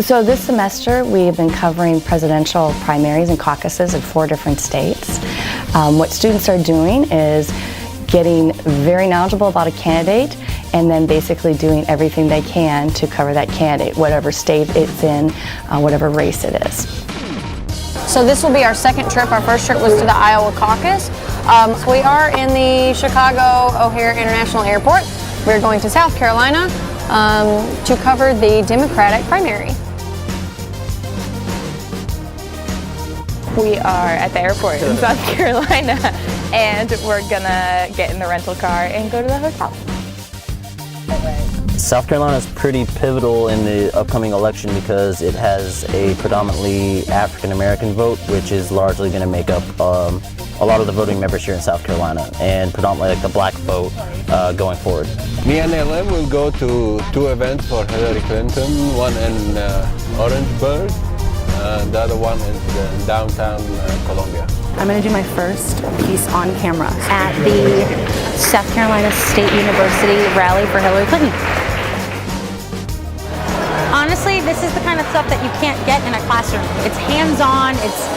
So this semester we've been covering presidential primaries and caucuses in 4 different states. What students are doing is getting very knowledgeable about a candidate and then basically doing everything they can to cover that candidate, whatever state it's in, whatever race it is. So this will be our second trip. Our first trip was to the Iowa caucus. We are in the Chicago O'Hare International Airport. We're going to South Carolina to cover the Democratic primary. We are at the airport in South Carolina and we're gonna get in the rental car and go to the hotel. South Carolina is pretty pivotal in the upcoming election because it has a predominantly African American vote, which is largely going to make up a lot of the voting members here in South Carolina, and predominantly like the black vote going forward. Me and Ellen will go to 2 events for Hillary Clinton, one in Orangeburg, the other one is downtown Columbia. I'm going to do my first piece on camera at the South Carolina State University rally for Hillary Clinton. Honestly, this is the kind of stuff that you can't get in a classroom. It's hands-on, it's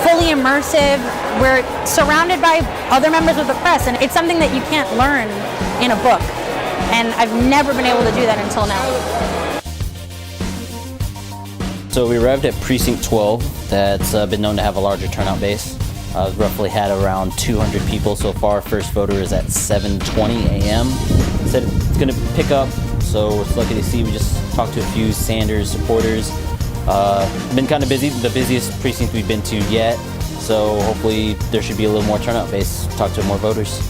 fully immersive. We're surrounded by other members of the press, and it's something that you can't learn in a book. And I've never been able to do that until now. So we arrived at Precinct 12. That's been known to have a larger turnout base. Roughly had around 200 people so far. First voter is at 7:20 a.m. Said it's going to pick up, so it's lucky to see. We just talked to a few Sanders supporters. Been kind of busy, the busiest precinct we've been to yet, so hopefully there should be a little more turnout base. Talk to more voters.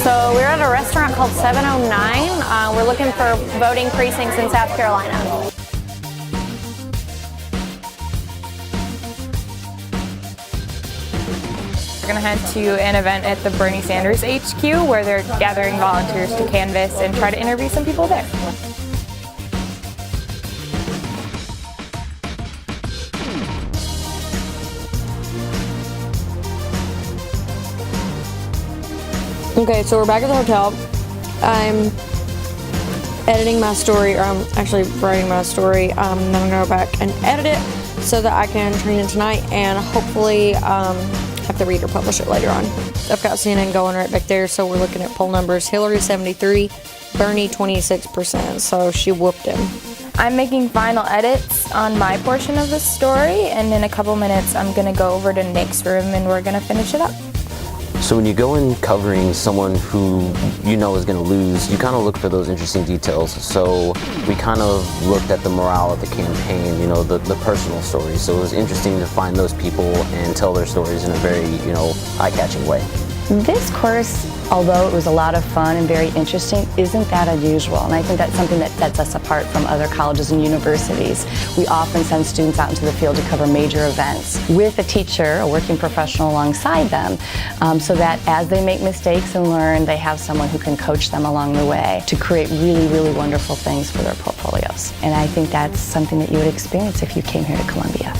So we're at a restaurant called 709. We're looking for voting precincts in South Carolina. We're gonna head to an event at the Bernie Sanders HQ where they're gathering volunteers to canvass and try to interview some people there. Okay, so we're back at the hotel. I'm editing my story, or I'm actually writing my story. Then I'm gonna go back and edit it so that I can turn it in tonight and hopefully have the reader publish it later on. I've got CNN going right back there, so we're looking at poll numbers. Hillary 73, Bernie 26%, so she whooped him. I'm making final edits on my portion of the story, and in a couple minutes I'm gonna go over to Nick's room and we're gonna finish it up. So when you go in covering someone who you know is going to lose, you kind of look for those interesting details. So we kind of looked at the morale of the campaign, you know, the personal stories. So it was interesting to find those people and tell their stories in a very, you know, eye-catching way. This course, although it was a lot of fun and very interesting, isn't that unusual, and I think that's something that sets us apart from other colleges and universities. We often send students out into the field to cover major events with a teacher, a working professional alongside them, so that as they make mistakes and learn, they have someone who can coach them along the way to create really, really wonderful things for their portfolios. And I think that's something that you would experience if you came here to Columbia.